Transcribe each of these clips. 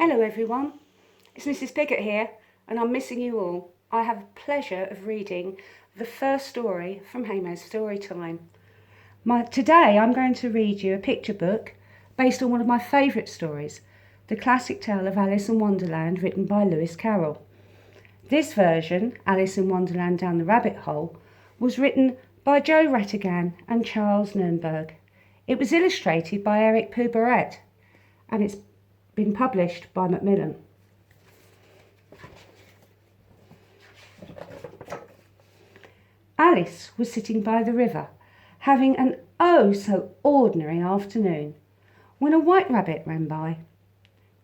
Hello everyone, it's Mrs. Piggott here and I'm missing you all. I have the pleasure of reading the first story from Haimo's story time. Today I'm going to read you a picture book based on one of my favourite stories, the classic tale of Alice in Wonderland written by Lewis Carroll. This version, Alice in Wonderland Down the Rabbit Hole, was written by Joe Rhatigan and Charles Nurnberg. It was illustrated by Puybaret and it's been published by Macmillan. Alice was sitting by the river, having an oh so ordinary afternoon, when a white rabbit ran by.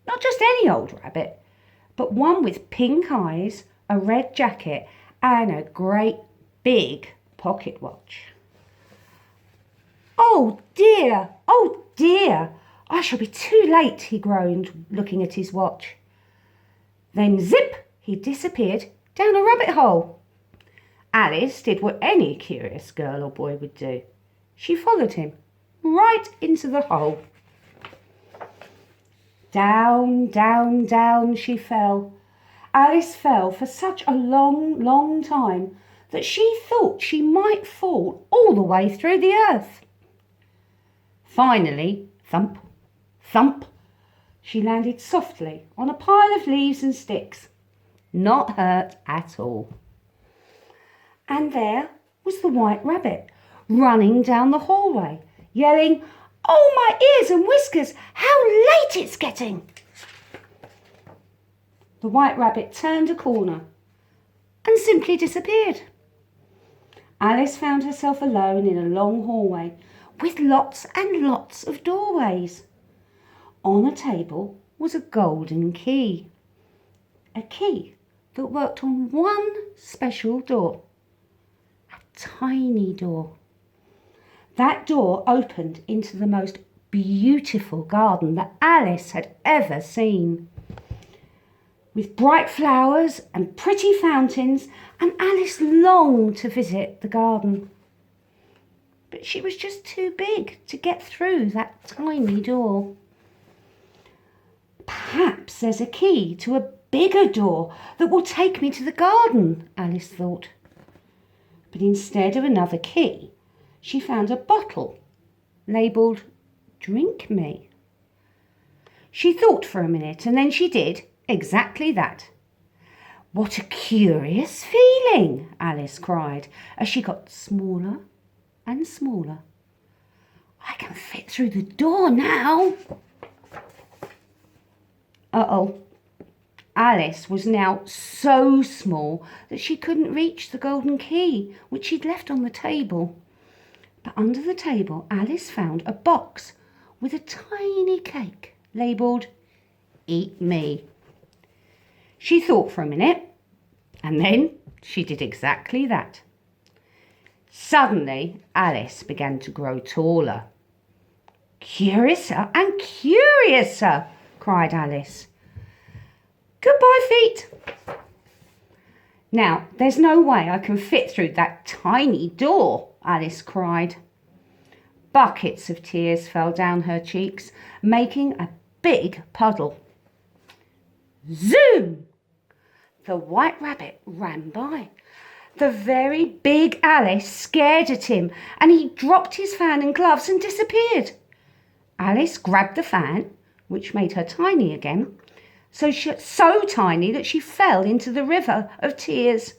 Not just any old rabbit, but one with pink eyes, a red jacket, and a great big pocket watch. "Oh dear, oh dear, I shall be too late," he groaned, looking at his watch. Then zip, he disappeared down a rabbit hole. Alice did what any curious girl or boy would do. She followed him right into the hole. Down, down, down she fell. Alice fell for such a long, long time that she thought she might fall all the way through the earth. Finally, thump, thump, she landed softly on a pile of leaves and sticks, not hurt at all. And there was the white rabbit running down the hallway, yelling, "Oh, my ears and whiskers, how late it's getting!" The white rabbit turned a corner and simply disappeared. Alice found herself alone in a long hallway with lots and lots of doorways. On a table was a golden key, a key that worked on one special door, a tiny door. That door opened into the most beautiful garden that Alice had ever seen, with bright flowers and pretty fountains, and Alice longed to visit the garden. But she was just too big to get through that tiny door. "Perhaps there's a key to a bigger door that will take me to the garden," Alice thought. But instead of another key, she found a bottle labelled "Drink Me." She thought for a minute and then she did exactly that. "What a curious feeling!" Alice cried as she got smaller and smaller. "I can fit through the door now." Uh-oh. Alice was now so small that she couldn't reach the golden key, which she'd left on the table. But under the table, Alice found a box with a tiny cake labelled "Eat Me." She thought for a minute, and then she did exactly that. Suddenly, Alice began to grow taller. "Curiouser and curiouser!" cried Alice. "Goodbye, feet." "Now, there's no way I can fit through that tiny door," Alice cried. Buckets of tears fell down her cheeks, making a big puddle. Zoom! The white rabbit ran by. The very big Alice scared at him, and he dropped his fan and gloves and disappeared. Alice grabbed the fan, which made her tiny again, so tiny that she fell into the river of tears.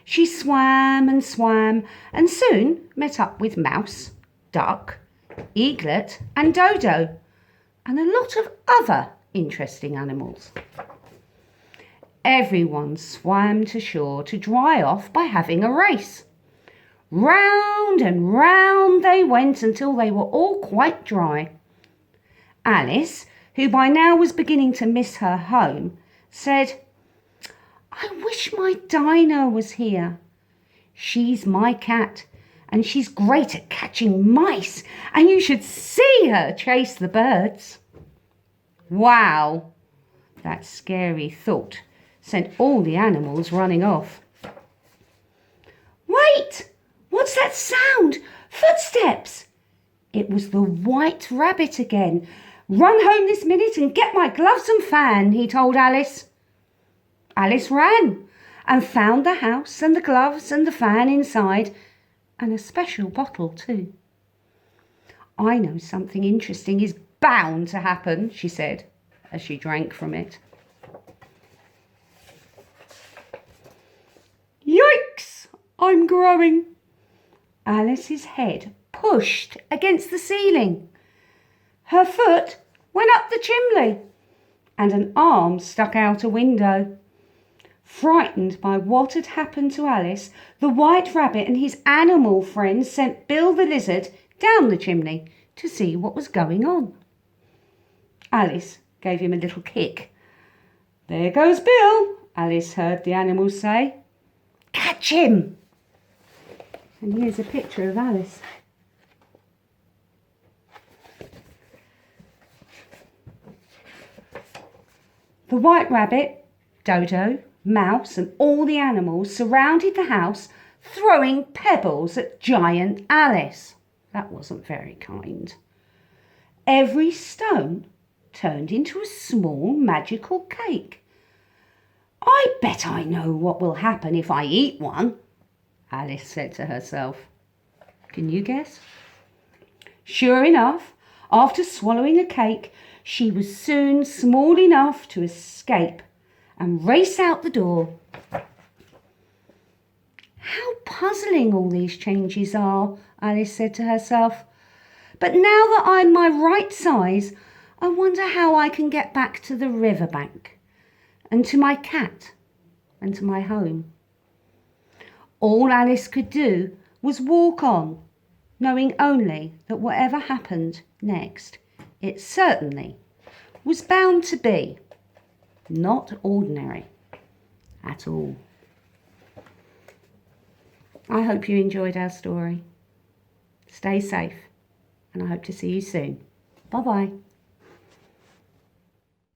She swam and swam and soon met up with mouse, duck, eaglet and dodo, and a lot of other interesting animals. Everyone swam to shore to dry off by having a race. Round and round they went until they were all quite dry. Alice, who by now was beginning to miss her home, said, "I wish my Dinah was here. She's my cat, and she's great at catching mice, and you should see her chase the birds." Wow! That scary thought sent all the animals running off. "Wait! What's that sound? Footsteps!" It was the white rabbit again, "Run home this minute and get my gloves and fan," he told Alice. Alice ran and found the house and the gloves and the fan inside, and a special bottle too. "I know something interesting is bound to happen," she said as she drank from it. "Yikes, I'm growing." Alice's head pushed against the ceiling. Her foot went up the chimney, and an arm stuck out a window. Frightened by what had happened to Alice, the White Rabbit and his animal friends sent Bill the Lizard down the chimney to see what was going on. Alice gave him a little kick. "There goes Bill," Alice heard the animals say. "Catch him!" And here's a picture of Alice. The White Rabbit, Dodo, Mouse and all the animals surrounded the house, throwing pebbles at giant Alice. That wasn't very kind. Every stone turned into a small magical cake. "I bet I know what will happen if I eat one," Alice said to herself. Can you guess? Sure enough, after swallowing a cake, she was soon small enough to escape and race out the door. "How puzzling all these changes are," Alice said to herself. "But now that I'm my right size, I wonder how I can get back to the riverbank and to my cat and to my home." All Alice could do was walk on, knowing only that whatever happened next, it certainly was bound to be not ordinary at all. I hope you enjoyed our story. Stay safe, and I hope to see you soon. Bye-bye.